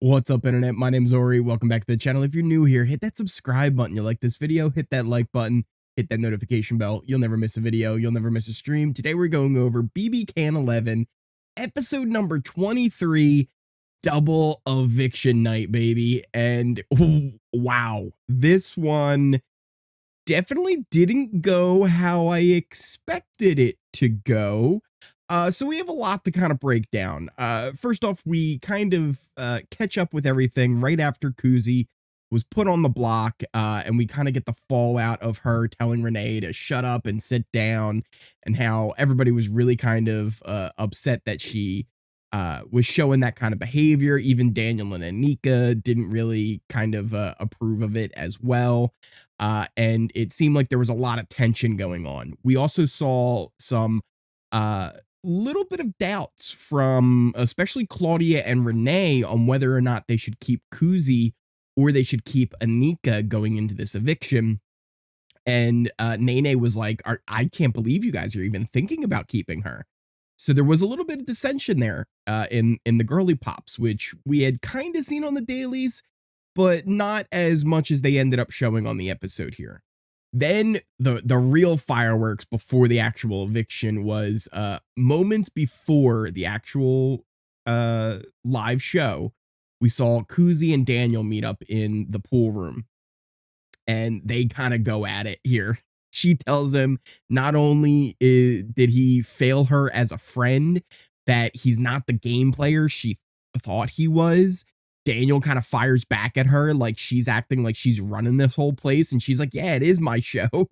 What's up, internet? My name's Ori. Welcome back to the channel. If you're new here, hit that subscribe button. You like this video, hit that like button, hit that notification bell. You'll never miss a video. You'll never miss a stream. Today we're going over BBCan11, episode number 23, Double Eviction Night, baby. And wow, this one definitely didn't go how I expected it to go. So we have a lot to kind of break down. First off, we kind of catch up with everything right after Kuzi was put on the block, and we kind of get the fallout of her telling Renee to shut up and sit down, and how everybody was really kind of upset that she was showing that kind of behavior. Even Daniel and Anika didn't really kind of approve of it as well. And it seemed like there was a lot of tension going on. We also saw some little bit of doubts from especially Claudia and Renee on whether or not they should keep Kuzi or they should keep Anika going into this eviction. And Nene was like, I can't believe you guys are even thinking about keeping her. So there was a little bit of dissension there in the girly pops, which we had kind of seen on the dailies, but not as much as they ended up showing on the episode here. Then the real fireworks before the actual eviction was moments before the actual live show. We saw Kuzi and Daniel meet up in the pool room, and they kind of go at it here. She tells him not only did he fail her as a friend, that he's not the game player she thought he was. Daniel kind of fires back at her like she's acting like she's running this whole place, and she's like, yeah, it is my show.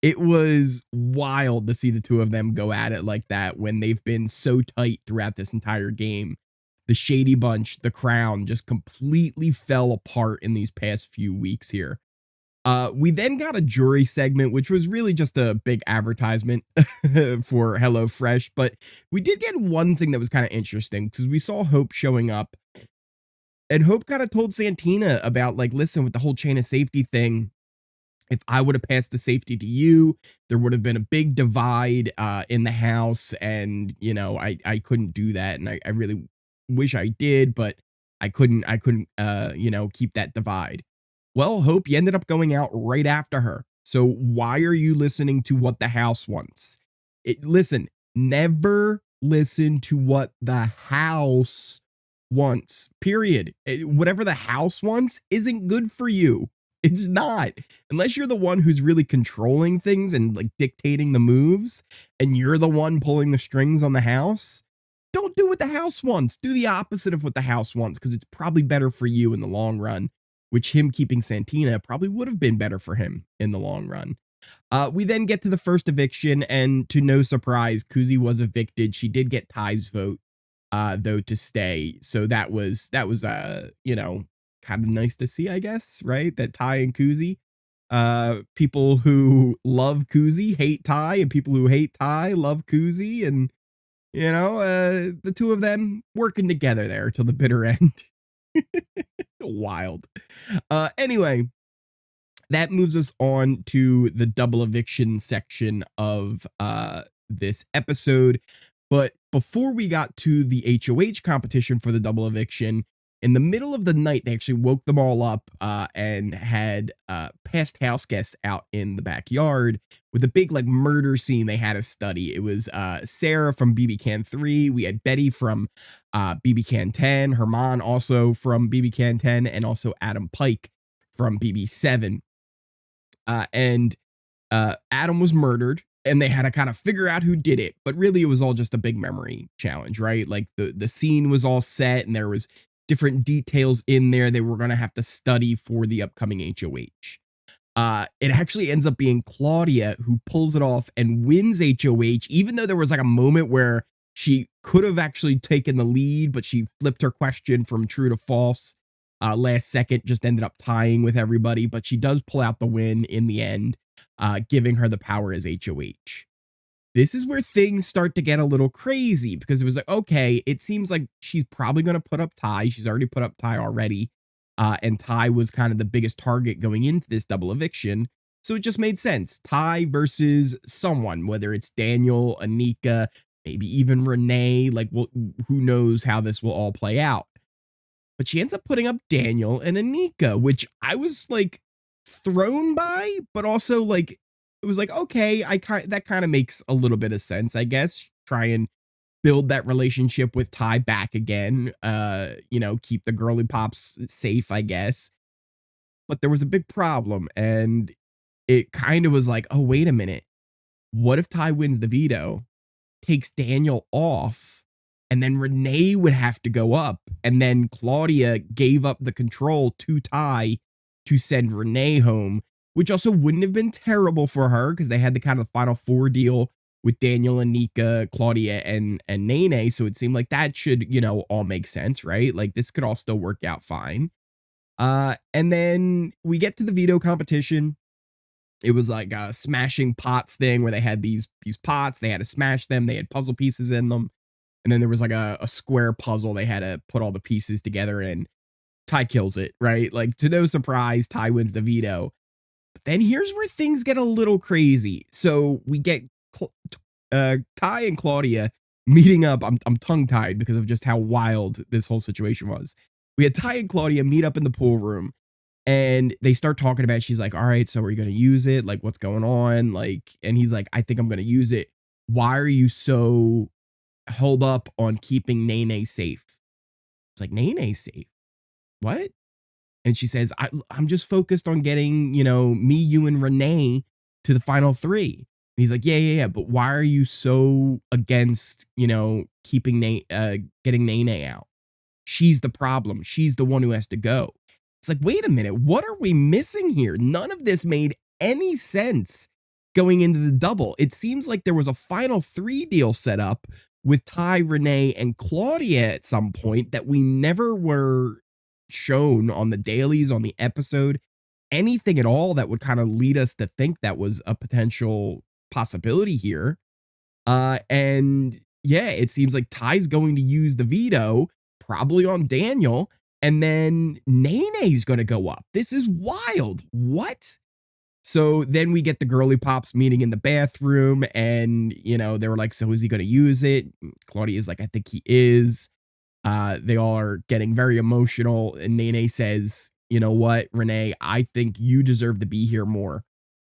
It was wild to see the two of them go at it like that when they've been so tight throughout this entire game. The Shady Bunch, the Crown, just completely fell apart in these past few weeks here. We then got a jury segment, which was really just a big advertisement for HelloFresh, but we did get one thing that was kind of interesting because we saw Hope showing up. And Hope kind of told Santina about, like, listen, with the whole chain of safety thing, if I would have passed the safety to you, there would have been a big divide in the house. And, you know, I couldn't do that. And I really wish I did, but I couldn't, you know, keep that divide. Well, Hope, you ended up going out right after her. So why are you listening to what the house wants? Listen, never listen to what the house wants, period. Whatever the house wants isn't good for you. It's not. Unless you're the one who's really controlling things and like dictating the moves, and you're the one pulling the strings on the house, don't do what the house wants. Do the opposite of what the house wants, because it's probably better for you in the long run, which him keeping Santina probably would have been better for him in the long run. We then get to the first eviction, and to no surprise, Kuzi was evicted. She did get Ty's vote, though, to stay. So that was you know, kind of nice to see, I guess, right? That Ty and Kuzi, people who love Kuzi hate Ty, and people who hate Ty love Kuzi, and you know, the two of them working together there till the bitter end. Wild. Anyway, that moves us on to the double eviction section of this episode. But before we got to the HOH competition for the double eviction, in the middle of the night, they actually woke them all up and had past house guests out in the backyard with a big like murder scene they had to study. It was Sarah from BBCan3. We had Betty from BBCan10, Herman also from BBCan10, and also Adam Pike from BB7. And Adam was murdered, and they had to kind of figure out who did it. But really, it was all just a big memory challenge, right? Like the scene was all set, and there was different details in there they were going to have to study for the upcoming HOH. It actually ends up being Claudia who pulls it off and wins HOH, even though there was like a moment where she could have actually taken the lead, but she flipped her question from true to false. Last second, just ended up tying with everybody, but she does pull out the win in the end, giving her the power as HOH. This is where things start to get a little crazy, because it was like, okay, it seems like she's probably going to put up Ty. She's already put up Ty already. And Ty was kind of the biggest target going into this double eviction. So it just made sense. Ty versus someone, whether it's Daniel, Anika, maybe even Renee, like, well, who knows how this will all play out. but she ends up putting up Daniel and Anika, which I was like thrown by, but also like it was like, okay, that kind of makes a little bit of sense, I guess. Try and build that relationship with Ty back again. Keep the girly pops safe, I guess. But there was a big problem, and it kind of was like, oh, wait a minute. What if Ty wins the veto, takes Daniel off, and then Renee would have to go up, and then Claudia gave up the control to Ty to send Renee home, which also wouldn't have been terrible for her because they had the kind of final four deal with Daniel and Nika, Claudia, and Nene. So it seemed like that should, all make sense, right? Like this could all still work out fine. And then we get to the veto competition. It was like a smashing pots thing where they had these pots, they had to smash them, they had puzzle pieces in them. And then there was like a square puzzle they had to put all the pieces together, and Ty kills it, right? Like to no surprise, Ty wins the veto. But then here's where things get a little crazy. So we get Ty and Claudia meeting up. I'm tongue-tied because of just how wild this whole situation was. We had Ty and Claudia meet up in the pool room, and they start talking about it. She's like, all right, so are you going to use it? Like, what's going on? Like, and he's like, I think I'm going to use it. Why are you so held up on keeping Nene safe? It's like, Nene safe? What? And she says, I'm just focused on getting, me, you, and Renee to the final three. And he's like, yeah. But why are you so against, keeping getting Nene out? She's the problem. She's the one who has to go. It's like, wait a minute. What are we missing here? None of this made any sense going into the double. It seems like there was a final three deal set up with Ty, Renee, and Claudia at some point that we never were shown on the dailies, on the episode, anything at all that would kind of lead us to think that was a potential possibility here. And yeah, it seems like Ty's going to use the veto, probably on Daniel, and then Nene's going to go up. This is wild. What? So then we get the girly pops meeting in the bathroom, and, they were like, so is he going to use it? Claudia's like, I think he is. They all are getting very emotional, and Nene says, you know what, Renee, I think you deserve to be here more.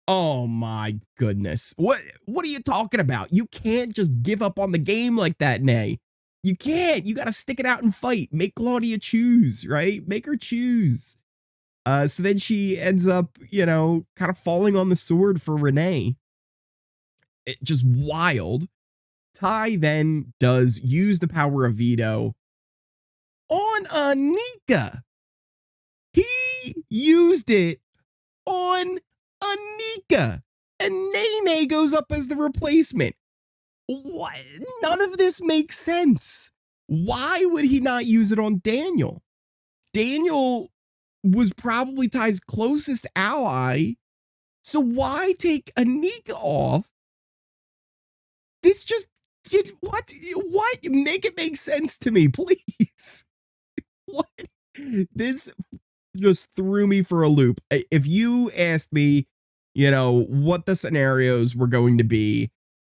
Oh my goodness. What are you talking about? You can't just give up on the game like that, Nay. You can't. You got to stick it out and fight. Make Claudia choose, right? Make her choose. So then she ends up, kind of falling on the sword for Renee. Just wild. Ty then does use the power of veto on Anika. He used it on Anika. And Nene goes up as the replacement. What? None of this makes sense. Why would he not use it on Daniel? Daniel was probably Ty's closest ally. So why take Anika off? This just did what? What? Make it make sense to me, please. What? This just threw me for a loop. If you asked me, what the scenarios were going to be,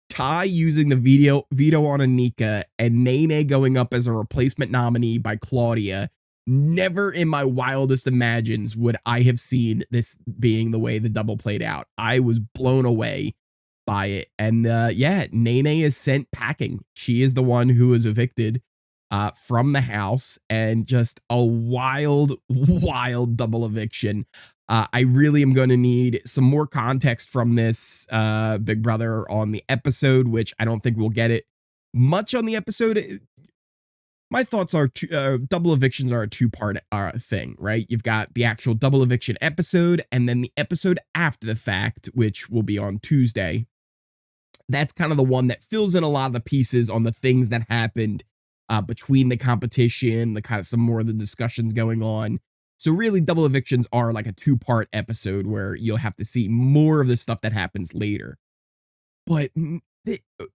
Ty using the veto on Anika and Nene going up as a replacement nominee by Claudia, never in my wildest imagines would I have seen this being the way the double played out. I was blown away by it. And Nene is sent packing. She is the one who is evicted from the house, and just a wild double eviction. I really am going to need some more context from this Big Brother on the episode, which I don't think we'll get it much on the episode. My thoughts are double evictions are a two-part thing, right? You've got the actual double eviction episode, and then the episode after the fact, which will be on Tuesday. That's kind of the one that fills in a lot of the pieces on the things that happened between the competition, the kind of some more of the discussions going on. So really, double evictions are like a two-part episode where you'll have to see more of the stuff that happens later. But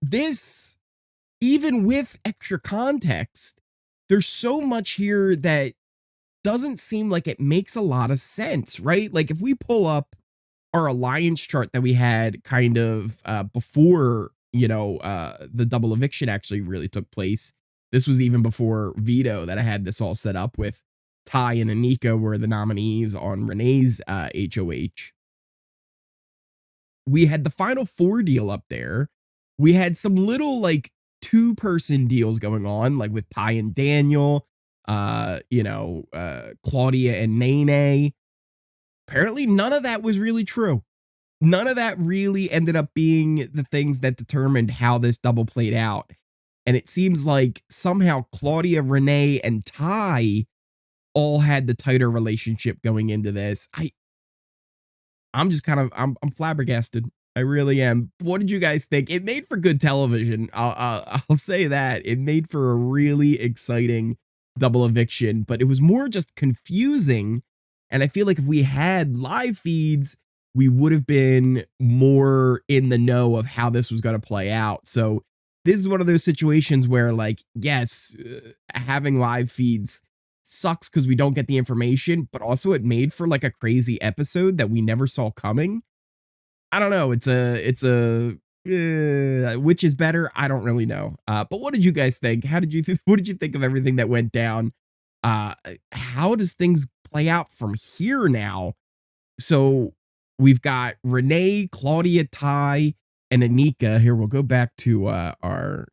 this, even with extra context, there's so much here that doesn't seem like it makes a lot of sense, right? Like if we pull up our alliance chart that we had kind of before, the double eviction actually really took place. This was even before veto that I had this all set up with. Ty and Anika were the nominees on Renee's HOH. We had the final 4 deal up there. We had some little like 2-person deals going on, like with Ty and Daniel, Claudia and Nene. Apparently none of that was really true. None of that really ended up being the things that determined how this double played out. And it seems like somehow Claudia, Renee, and Ty all had the tighter relationship going into this. I'm just kind of I'm flabbergasted. I really am. What did you guys think? It made for good television. I'll say that. It made for a really exciting double eviction, but it was more just confusing. And I feel like if we had live feeds, we would have been more in the know of how this was going to play out. So this is one of those situations where, like, yes, having live feeds sucks because we don't get the information, but also it made for like a crazy episode that we never saw coming. I don't know. It's a which is better? I don't really know. But what did you guys think? How did you what did you think of everything that went down? How does things play out from here now? So we've got Renee, Claudia, Ty, and Anika. Here, we'll go back to our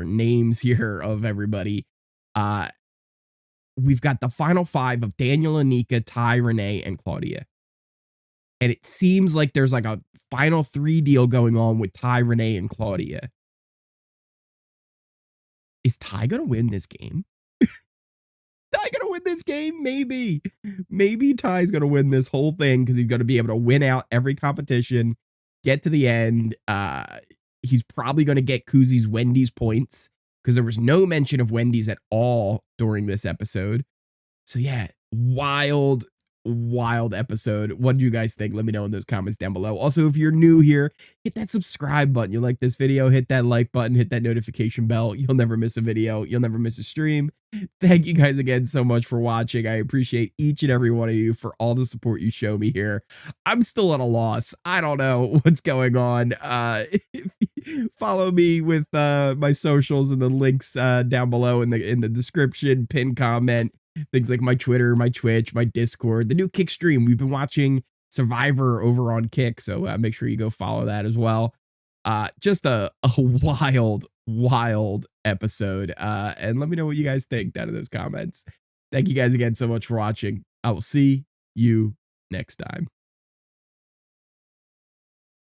names here of everybody. We've got the final 5 of Daniel, Anika, Ty, Renee, and Claudia. And it seems like there's like a final 3 deal going on with Ty, Renee, and Claudia. Is Ty going to win this game? Ty going to win this game? Maybe. Maybe Ty's going to win this whole thing because he's going to be able to win out every competition, get to the end. He's probably going to get Koozi's Wendy's points because there was no mention of Wendy's at all during this episode. So yeah, wild episode. What do you guys think? Let me know in those comments down below. Also, if you're new here, hit that subscribe button. You like this video, hit that like button, hit that notification bell. You'll never miss a video. You'll never miss a stream. Thank you guys again so much for watching. I appreciate each and every one of you for all the support you show me here. I'm still at a loss. I don't know what's going on. Follow me with my socials and the links down below in the description, pinned comment. Things like my Twitter, my Twitch, my Discord, the new Kick stream. We've been watching Survivor over on Kick, so make sure you go follow that as well. Just a wild episode. And let me know what you guys think down in those comments. Thank you guys again so much for watching. I will see you next time.